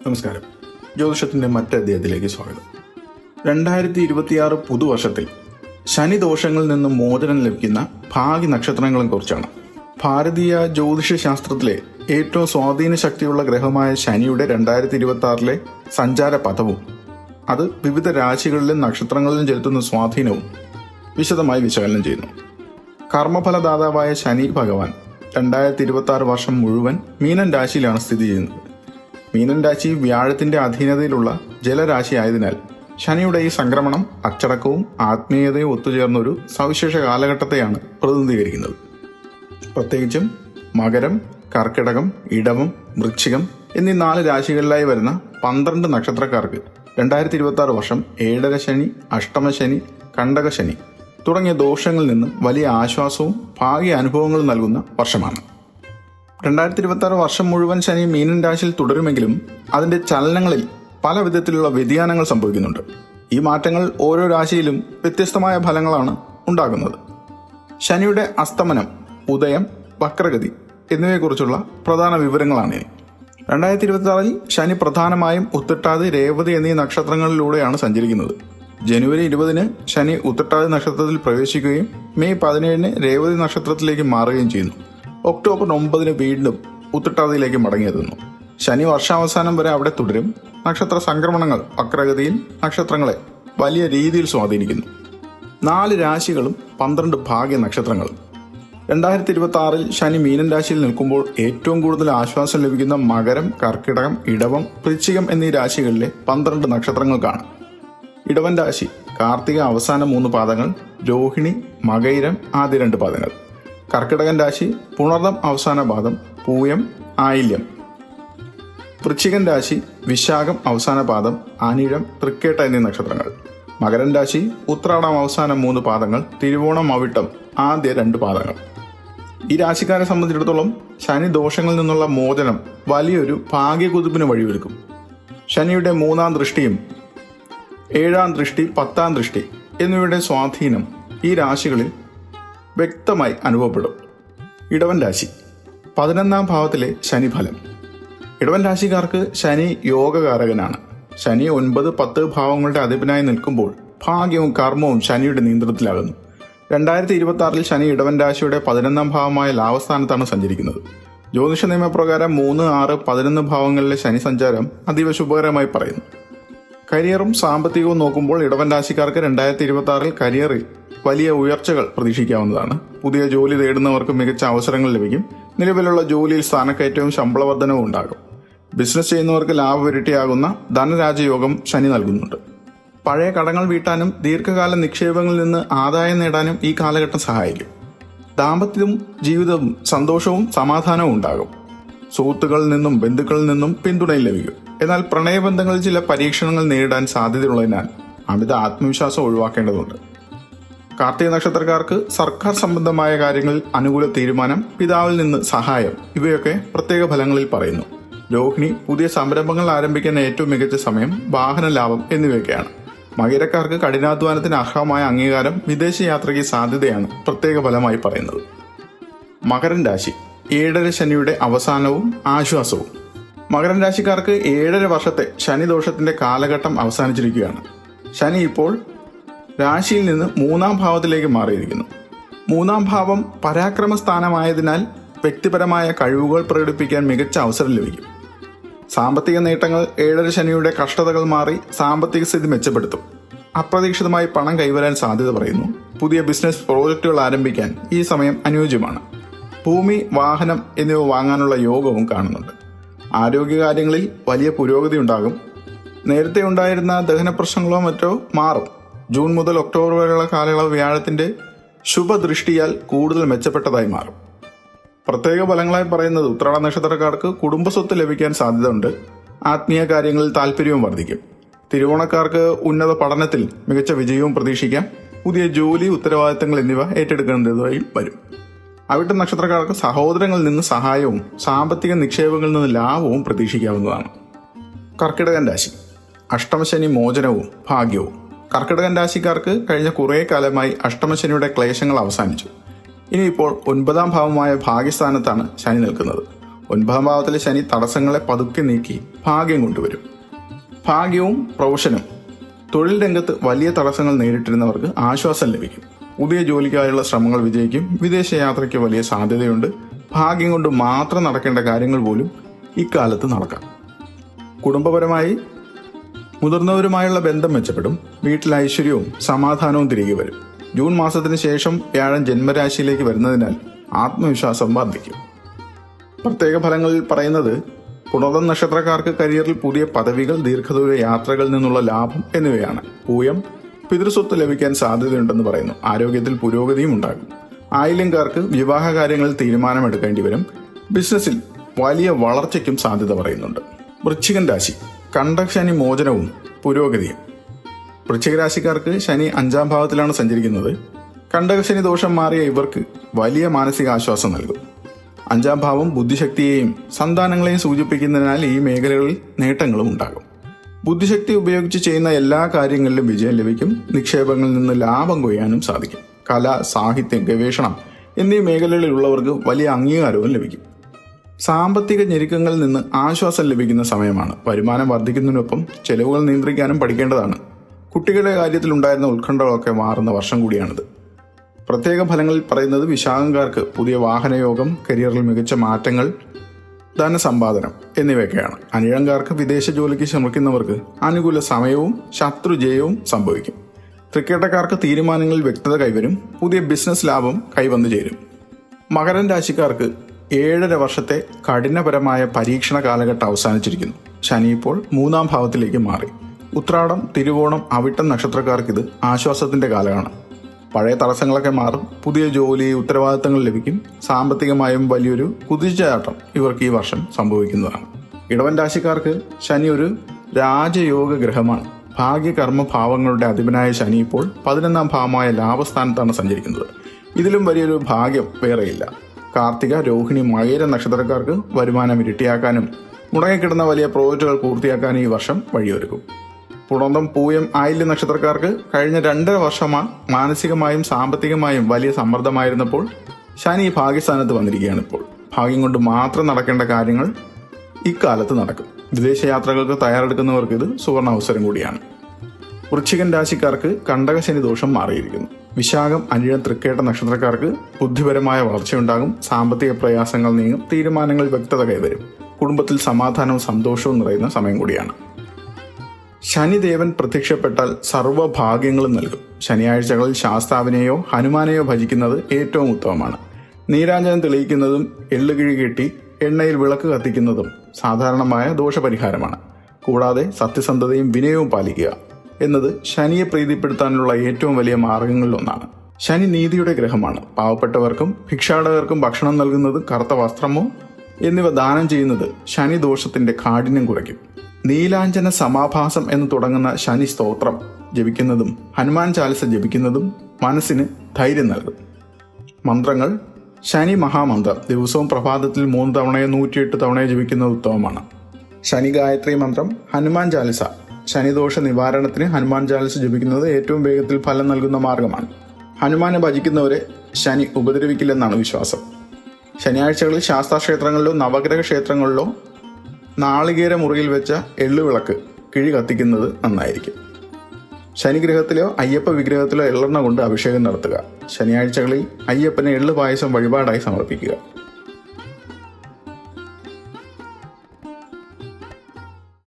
നമസ്കാരം. ജ്യോതിഷത്തിൻ്റെ മറ്റധ്യായത്തിലേക്ക് സ്വാഗതം. 2026 പുതുവർഷത്തിൽ ശനി ദോഷങ്ങളിൽ നിന്ന് മോചനം ലഭിക്കുന്ന ഭാഗ്യ നക്ഷത്രങ്ങളെ കുറിച്ചാണ്. ഭാരതീയ ജ്യോതിഷ ശാസ്ത്രത്തിലെ ഏറ്റവും സ്വാധീന ശക്തിയുള്ള ഗ്രഹമായ ശനിയുടെ 2026 സഞ്ചാര പഥവും അത് വിവിധ രാശികളിലും നക്ഷത്രങ്ങളിലും ചെലുത്തുന്ന സ്വാധീനവും വിശദമായി വിശകലനം ചെയ്യുന്നു. കർമ്മഫലദാതാവായ ശനി ഭഗവാൻ 2026 വർഷം മുഴുവൻ മീനൻ രാശിയിലാണ് സ്ഥിതി ചെയ്യുന്നത്. മീനൻ രാശി വ്യാഴത്തിന്റെ അധീനതയിലുള്ള ജലരാശി ആയതിനാൽ ശനിയുടെ ഈ സംക്രമണം അച്ചടക്കവും ആത്മീയതയും ഒത്തുചേർന്നൊരു സവിശേഷ കാലഘട്ടത്തെയാണ് പ്രതിനിധീകരിക്കുന്നത്. പ്രത്യേകിച്ചും മകരം, കർക്കിടകം, ഇടവം, വൃശ്ചികം എന്നീ 4 രാശികളിലായി വരുന്ന 12 നക്ഷത്രക്കാർക്ക് 2026 വർഷം ഏഴര ശനി, അഷ്ടമശനി, കണ്ടകശനി തുടങ്ങിയ ദോഷങ്ങളിൽ നിന്ന് വലിയ ആശ്വാസവും ഭാഗ്യ അനുഭവങ്ങളും നൽകുന്ന വർഷമാണ്. 2026 വർഷം മുഴുവൻ ശനി മീനൻ രാശിയിൽ തുടരുമെങ്കിലും അതിന്റെ ചലനങ്ങളിൽ പല വിധത്തിലുള്ള വ്യതിയാനങ്ങൾ സംഭവിക്കുന്നുണ്ട്. ഈ മാറ്റങ്ങൾ ഓരോ രാശിയിലും വ്യത്യസ്തമായ ഫലങ്ങളാണ് ഉണ്ടാകുന്നത്. ശനിയുടെ അസ്തമനം, ഉദയം, വക്രഗതി എന്നിവയെക്കുറിച്ചുള്ള പ്രധാന വിവരങ്ങളാണ് ഇനി. 2026 ശനി പ്രധാനമായും ഉത്രട്ടാതി, രേവതി എന്നീ നക്ഷത്രങ്ങളിലൂടെയാണ് സഞ്ചരിക്കുന്നത്. ജനുവരി 20 ശനി ഉത്രട്ടാതി നക്ഷത്രത്തിൽ പ്രവേശിക്കുകയും മെയ് 17 രേവതി നക്ഷത്രത്തിലേക്ക് മാറുകയും ചെയ്യുന്നു. ഒക്ടോബർ 9 വീണ്ടും ഉത്രട്ടാതിയിലേക്ക് മടങ്ങിയെത്തുന്നു. ശനി വർഷാവസാനം വരെ അവിടെ തുടരും. നക്ഷത്ര സംക്രമണങ്ങൾ വക്രഗതിയിൽ നക്ഷത്രങ്ങളെ വലിയ രീതിയിൽ സ്വാധീനിക്കുന്നു. 4 രാശികളും 12 ഭാഗ്യ നക്ഷത്രങ്ങളും. 2026 ശനി മീനൻ രാശിയിൽ നിൽക്കുമ്പോൾ ഏറ്റവും കൂടുതൽ ആശ്വാസം ലഭിക്കുന്ന മകരം, കർക്കിടകം, ഇടവം, വൃശ്ചികം എന്നീ രാശികളിലെ 12 നക്ഷത്രങ്ങൾക്കാണ്. ഇടവൻ രാശി കാർത്തിക അവസാന 3 പാദങ്ങൾ, രോഹിണി, മകയിരം ആദ്യ 2 പാദങ്ങൾ. കർക്കിടകൻ രാശി പുണർദം അവസാന പാദം, പൂയം, ആയില്യം. വൃശ്ചികൻ രാശി വിശാഖം അവസാന പാദം, ആനിഴം, തൃക്കേട്ട എന്നീ നക്ഷത്രങ്ങൾ. മകരൻ രാശി ഉത്രാടം അവസാന 3 പാദങ്ങൾ, തിരുവോണം, അവിട്ടം ആദ്യ 2 പാദങ്ങൾ. ഈ രാശിക്കാരെ സംബന്ധിച്ചിടത്തോളം ശനി ദോഷങ്ങളിൽ നിന്നുള്ള മോചനം വലിയൊരു ഭാഗ്യകുതിപ്പിന് വഴിയൊരുക്കും. ശനിയുടെ 3ാം ദൃഷ്ടിയും 7ാം ദൃഷ്ടി, 10ാം ദൃഷ്ടി എന്നിവയുടെ സ്വാധീനം ഈ രാശികളിൽ വ്യക്തമായി അനുഭവപ്പെടും. ഇടവൻ രാശി 11ാം ഭാവത്തിലെ ശനിഫലം. ഇടവൻ രാശിക്കാർക്ക് ശനി യോഗകാരകനാണ്. ശനി 9, 10 ഭാവങ്ങളുടെ അധിപനായി നിൽക്കുമ്പോൾ ഭാഗ്യവും കർമ്മവും ശനിയുടെ നിയന്ത്രണത്തിലാകുന്നു. 2026 ശനി ഇടവൻ രാശിയുടെ 11ാം ഭാവമായ ലാഭസ്ഥാനത്താണ് സഞ്ചരിക്കുന്നത്. ജ്യോതിഷ നിയമപ്രകാരം 3, 6, 11 ഭാവങ്ങളിലെ ശനി സഞ്ചാരം അതീവ ശുഭകരമായി പറയുന്നു. കരിയറും സാമ്പത്തികവും നോക്കുമ്പോൾ ഇടവൻ രാശിക്കാർക്ക് 2026 കരിയറിൽ വലിയ ഉയർച്ചകൾ പ്രതീക്ഷിക്കാവുന്നതാണ്. പുതിയ ജോലി തേടുന്നവർക്ക് മികച്ച അവസരങ്ങൾ ലഭിക്കും. നിലവിലുള്ള ജോലിയിൽ സ്ഥാനക്കയറ്റവും ശമ്പള വർധനവും ഉണ്ടാകും. ബിസിനസ് ചെയ്യുന്നവർക്ക് ലാഭം ഇരട്ടിയാകുന്ന ധനരാജയോഗം ശനി നൽകുന്നുണ്ട്. പഴയ കടങ്ങൾ വീട്ടാനും ദീർഘകാല നിക്ഷേപങ്ങളിൽ നിന്ന് ആദായം നേടാനും ഈ കാലഘട്ടം സഹായിക്കും. ദാമ്പത്യവും ജീവിതവും സന്തോഷവും സമാധാനവും ഉണ്ടാകും. സുഹൃത്തുക്കളിൽ നിന്നും ബന്ധുക്കളിൽ നിന്നും പിന്തുണയും ലഭിക്കും. എന്നാൽ പ്രണയബന്ധങ്ങളിൽ ചില പരീക്ഷണങ്ങൾ നേരിടാൻ സാധ്യതയുള്ളതിനാൽ അമിത ആത്മവിശ്വാസം ഒഴിവാക്കേണ്ടതുണ്ട്. കാർത്തിക നക്ഷത്രക്കാർക്ക് സർക്കാർ സംബന്ധമായ കാര്യങ്ങളിൽ അനുകൂല തീരുമാനം, പിതാവിൽ നിന്ന് സഹായം ഇവയൊക്കെ പ്രത്യേക ഫലങ്ങളിൽ പറയുന്നു. രോഹിണി പുതിയ സംരംഭങ്ങൾ ആരംഭിക്കാൻ ഏറ്റവും മികച്ച സമയം, വാഹന ലാഭം എന്നിവയൊക്കെയാണ്. മകരക്കാർക്ക് കഠിനാധ്വാനത്തിന് അർഹമായ അംഗീകാരം, വിദേശ യാത്രയ്ക്ക് സാധ്യതയാണ് പ്രത്യേക ഫലമായി പറയുന്നത്. മകരൻ രാശി 7ര ശനിയുടെ അവസാനവും ആശ്വാസവും. മകരൻ രാശിക്കാർക്ക് 7.5 വർഷത്തെ ശനിദോഷത്തിന്റെ കാലഘട്ടം അവസാനിച്ചിരിക്കുകയാണ്. ശനി ഇപ്പോൾ രാശിയിൽ നിന്ന് 3ാം ഭാവത്തിലേക്ക് മാറിയിരിക്കുന്നു. 3ാം ഭാവം പരാക്രമ സ്ഥാനമായതിനാൽ വ്യക്തിപരമായ കഴിവുകൾ പ്രകടിപ്പിക്കാൻ മികച്ച അവസരം ലഭിക്കും. സാമ്പത്തിക നേട്ടങ്ങൾ 7.5 ശനിയുടെ കഷ്ടതകൾ മാറി സാമ്പത്തിക സ്ഥിതി മെച്ചപ്പെടുത്തും. അപ്രതീക്ഷിതമായി പണം കൈവരാൻ സാധ്യത പറയുന്നു. പുതിയ ബിസിനസ് പ്രോജക്റ്റുകൾ ആരംഭിക്കാൻ ഈ സമയം അനുയോജ്യമാണ്. ഭൂമി, വാഹനം എന്നിവ വാങ്ങാനുള്ള യോഗവും കാണുന്നുണ്ട്. ആരോഗ്യകാര്യങ്ങളിൽ വലിയ പുരോഗതി ഉണ്ടാകും. നേരത്തെ ഉണ്ടായിരുന്ന ദഹന പ്രശ്നങ്ങളോ മറ്റോ മാറും. ജൂൺ മുതൽ ഒക്ടോബർ വരെയുള്ള കാലയളവ് വ്യാഴത്തിന്റെ ശുഭദൃഷ്ടിയാൽ കൂടുതൽ മെച്ചപ്പെട്ടതായി മാറും. പ്രത്യേക ഫലങ്ങളായി പറയുന്നത് ഉത്രാട നക്ഷത്രക്കാർക്ക് കുടുംബസ്വത്ത് ലഭിക്കാൻ സാധ്യതയുണ്ട്. ആത്മീയ കാര്യങ്ങളിൽ താല്പര്യവും വർദ്ധിക്കും. തിരുവോണക്കാർക്ക് ഉന്നത പഠനത്തിൽ മികച്ച വിജയവും പ്രതീക്ഷിക്കാം. പുതിയ ജോലി, ഉത്തരവാദിത്തങ്ങൾ എന്നിവ ഏറ്റെടുക്കേണ്ടതായി വരും. അവിട്ട നക്ഷത്രക്കാർക്ക് സഹോദരങ്ങളിൽ നിന്ന് സഹായവും സാമ്പത്തിക നിക്ഷേപങ്ങളിൽ നിന്ന് ലാഭവും പ്രതീക്ഷിക്കാവുന്നതാണ്. കർക്കിടകൻ രാശി അഷ്ടമശനി മോചനവും ഭാഗ്യവും. കർക്കിടകൻ രാശിക്കാർക്ക് കഴിഞ്ഞ കുറേ കാലമായി അഷ്ടമശനിയുടെ ക്ലേശങ്ങൾ അവസാനിച്ചു. ഇനിയിപ്പോൾ 9ാം ഭാവമായ ഭാഗ്യസ്ഥാനത്താണ് ശനി നിൽക്കുന്നത്. 9ാം ഭാവത്തിലെ ശനി തടസ്സങ്ങളെ പതുക്കെ നീക്കി ഭാഗ്യം കൊണ്ടുവരും. ഭാഗ്യവും പ്രൊഫഷനും. തൊഴിൽ രംഗത്ത് വലിയ തടസ്സങ്ങൾ നേരിട്ടിരുന്നവർക്ക് ആശ്വാസം ലഭിക്കും. പുതിയ ജോലിക്കായുള്ള ശ്രമങ്ങൾ വിജയിക്കും. വിദേശ യാത്രയ്ക്ക് വലിയ സാധ്യതയുണ്ട്. ഭാഗ്യം കൊണ്ട് മാത്രം നടക്കേണ്ട കാര്യങ്ങൾ പോലും ഇക്കാലത്ത് നടക്കാം. കുടുംബപരമായി മുതിർന്നവരുമായുള്ള ബന്ധം മെച്ചപ്പെടും. വീട്ടിൽ ഐശ്വര്യവും സമാധാനവും തിരികെ വരും. ജൂൺ മാസത്തിന് ശേഷം വ്യാഴം ജന്മരാശിയിലേക്ക് വരുന്നതിനാൽ ആത്മവിശ്വാസം വർദ്ധിക്കും. പ്രത്യേക ഫലങ്ങളിൽ പറയുന്നത് പുണർദം നക്ഷത്രക്കാർക്ക് കരിയറിൽ പുതിയ പദവികൾ, ദീർഘദൂര യാത്രകളിൽ നിന്നുള്ള ലാഭം എന്നിവയാണ്. പൂയം പിതൃസ്വത്ത് ലഭിക്കാൻ സാധ്യതയുണ്ടെന്ന് പറയുന്നു. ആരോഗ്യത്തിൽ പുരോഗതിയും ഉണ്ടാകും. ആയില്യംകാർക്ക് വിവാഹ കാര്യങ്ങളിൽ തീരുമാനമെടുക്കേണ്ടി വരും. ബിസിനസ്സിൽ വലിയ വളർച്ചയ്ക്കും സാധ്യത പറയുന്നുണ്ട്. വൃശ്ചികൻ രാശി. കണ്ടകശനി മോചനവും പുരോഗതിയും. വൃശ്ചിക രാശിക്കാർക്ക് ശനി 5ാം ഭാവത്തിലാണ് സഞ്ചരിക്കുന്നത്. കണ്ടകശനി ദോഷം മാറിയ ഇവർക്ക് വലിയ മാനസിക ആശ്വാസം നൽകും. 5ാം ഭാവം ബുദ്ധിശക്തിയെയും സന്താനങ്ങളെയും സൂചിപ്പിക്കുന്നതിനാൽ ഈ മേഖലകളിൽ നേട്ടങ്ങളും ഉണ്ടാകും. ബുദ്ധിശക്തി ഉപയോഗിച്ച് ചെയ്യുന്ന എല്ലാ കാര്യങ്ങളിലും വിജയം ലഭിക്കും. നിക്ഷേപങ്ങളിൽ നിന്ന് ലാഭം കൊയ്യാനും സാധിക്കും. കല, സാഹിത്യം, ഗവേഷണം എന്നീ മേഖലകളിലുള്ളവർക്ക് വലിയ അംഗീകാരവും ലഭിക്കും. സാമ്പത്തിക ഞെരുക്കങ്ങളിൽ നിന്ന് ആശ്വാസം ലഭിക്കുന്ന സമയമാണ്. വരുമാനം വർദ്ധിക്കുന്നതിനൊപ്പം ചെലവുകൾ നിയന്ത്രിക്കാനും പഠിക്കേണ്ടതാണ്. കുട്ടികളുടെ കാര്യത്തിൽ ഉണ്ടായിരുന്ന ഉത്കണ്ഠകളൊക്കെ മാറുന്ന വർഷം കൂടിയാണിത്. പ്രത്യേക ഫലങ്ങളിൽ പറയുന്നത് വിശാഖംകാർക്ക് പുതിയ വാഹനയോഗം, കരിയറിൽ മികച്ച മാറ്റങ്ങൾ, ധനസമ്പാദനം എന്നിവയൊക്കെയാണ്. അനിഴംകാർക്ക് വിദേശ ജോലിക്ക് ശ്രമിക്കുന്നവർക്ക് അനുകൂല സമയവും ശത്രുജയവും സംഭവിക്കും. തൃക്കേട്ടക്കാർക്ക് തീരുമാനങ്ങളിൽ വ്യക്തത കൈവരും. പുതിയ ബിസിനസ് ലാഭം കൈവന്നു ചേരും. മകരം രാശിക്കാർക്ക് 7.5 വർഷത്തെ കഠിനപരമായ പരീക്ഷണ കാലഘട്ടം അവസാനിച്ചിരിക്കുന്നു. ശനി ഇപ്പോൾ 3ാം ഭാവത്തിലേക്ക് മാറി. ഉത്രാടം, തിരുവോണം, അവിട്ടം നക്ഷത്രക്കാർക്കിത് ആശ്വാസത്തിന്റെ കാലമാണ്. പഴയ തടസ്സങ്ങളൊക്കെ മാറും. പുതിയ ജോലി, ഉത്തരവാദിത്തങ്ങൾ ലഭിക്കും. സാമ്പത്തികമായും വലിയൊരു കുതിച്ചുചാട്ടം ഇവർക്ക് ഈ വർഷം സംഭവിക്കുന്നതാണ്. ഇടവൻ രാശിക്കാർക്ക് ശനി ഒരു രാജയോഗ ഗ്രഹമാണ്. ഭാഗ്യകർമ്മ ഭാവങ്ങളുടെ അധിപനായ ശനി ഇപ്പോൾ 11ാം ഭാവമായ ലാഭസ്ഥാനത്താണ് സഞ്ചരിക്കുന്നത്. ഇതിലും വലിയൊരു ഭാഗ്യം വേറെയില്ല. കാർത്തിക, രോഹിണി, മകര നക്ഷത്രക്കാർക്ക് വരുമാനം ഇരട്ടിയാക്കാനും മുടങ്ങിക്കിടന്ന വലിയ പ്രോജക്റ്റുകൾ പൂർത്തിയാക്കാനും ഈ വർഷം വഴിയൊരുക്കും. പുണർദം, പൂയം, ആയില്യം നക്ഷത്രക്കാർക്ക് കഴിഞ്ഞ 2.5 വർഷമാണ് മാനസികമായും സാമ്പത്തികമായും വലിയ സമ്മർദ്ദമായിരുന്നപ്പോൾ ശനി ഭാഗ്യസ്ഥാനത്ത് വന്നിരിക്കുകയാണ്. ഇപ്പോൾ ഭാഗ്യം കൊണ്ട് മാത്രം നടക്കേണ്ട കാര്യങ്ങൾ ഇക്കാലത്ത് നടക്കും. വിദേശ യാത്രകൾക്ക് തയ്യാറെടുക്കുന്നവർക്ക് ഇത് സുവർണ അവസരം കൂടിയാണ്. വൃശ്ചികൻ രാശിക്കാർക്ക് കണ്ടകശനി ദോഷം മാറിയിരിക്കുന്നു. വിശാഖം, അനിഴം, തൃക്കേട്ട നക്ഷത്രക്കാർക്ക് ബുദ്ധിപരമായ വളർച്ചയുണ്ടാകും. സാമ്പത്തിക പ്രയാസങ്ങൾ നീങ്ങും. തീരുമാനങ്ങളിൽ വ്യക്തത കൈവരും. കുടുംബത്തിൽ സമാധാനവും സന്തോഷവും നിറയുന്ന സമയം കൂടിയാണ്. ശനിദേവൻ പ്രത്യക്ഷപ്പെട്ടാൽ സർവ്വഭാഗ്യങ്ങളും നൽകും. ശനിയാഴ്ചകളിൽ ശാസ്താവിനെയോ ഹനുമാനെയോ ഭജിക്കുന്നത് ഏറ്റവും ഉത്തമമാണ്. നീരാഞ്ജനം തെളിയിക്കുന്നതും എള്ളുകിഴി കെട്ടി എണ്ണയിൽ വിളക്ക് കത്തിക്കുന്നതും സാധാരണമായ ദോഷപരിഹാരമാണ്. കൂടാതെ സത്യസന്ധതയും വിനയവും പാലിക്കുക എന്നത് ശനിയെ പ്രീതിപ്പെടുത്താനുള്ള ഏറ്റവും വലിയ മാർഗങ്ങളിലൊന്നാണ്. ശനി നീതിയുടെ ഗ്രഹമാണ്. പാവപ്പെട്ടവർക്കും ഭിക്ഷാടകർക്കും ഭക്ഷണം നൽകുന്നത്, കറുത്ത വസ്ത്രമോ എന്നിവ ദാനം ചെയ്യുന്നത് ശനി ദോഷത്തിന്റെ കാഠിന്യം കുറയ്ക്കും. നീലാഞ്ജന സമാഭാസം എന്ന് തുടങ്ങുന്ന ശനി സ്തോത്രം ജപിക്കുന്നതും ഹനുമാൻ ചാലിസ ജപിക്കുന്നതും മനസ്സിന് ധൈര്യം നൽകും. മന്ത്രങ്ങൾ: ശനി മഹാമന്ത്രം ദിവസവും പ്രഭാതത്തിൽ 3 തവണയോ 108 തവണയോ ജപിക്കുന്നത് ഉത്തമമാണ്. ശനി ഗായത്രി മന്ത്രം, ഹനുമാൻ ചാലിസ. ശനിദോഷ നിവാരണത്തിന് ഹനുമാൻ ചാലിസ ജപിക്കുന്നത് ഏറ്റവും വേഗത്തിൽ ഫലം നൽകുന്ന മാർഗമാണ്. ഹനുമാനെ ഭജിക്കുന്നവരെ ശനി ഉപദ്രവിക്കില്ലെന്നാണ് വിശ്വാസം. ശനിയാഴ്ചകളിൽ ശാസ്താക്ഷേത്രങ്ങളിലോ നവഗ്രഹ ക്ഷേത്രങ്ങളിലോ നാളികേര മുറിയിൽ വെച്ച എള്ളുവിളക്ക് കിഴി കത്തിക്കുന്നത് നന്നായിരിക്കും. ശനിഗ്രഹത്തിലോ അയ്യപ്പ വിഗ്രഹത്തിലോ എള്ളെണ്ണ കൊണ്ട് അഭിഷേകം നടത്തുക. ശനിയാഴ്ചകളിൽ അയ്യപ്പന് എള്ളു പായസം വഴിപാടായി സമർപ്പിക്കുക.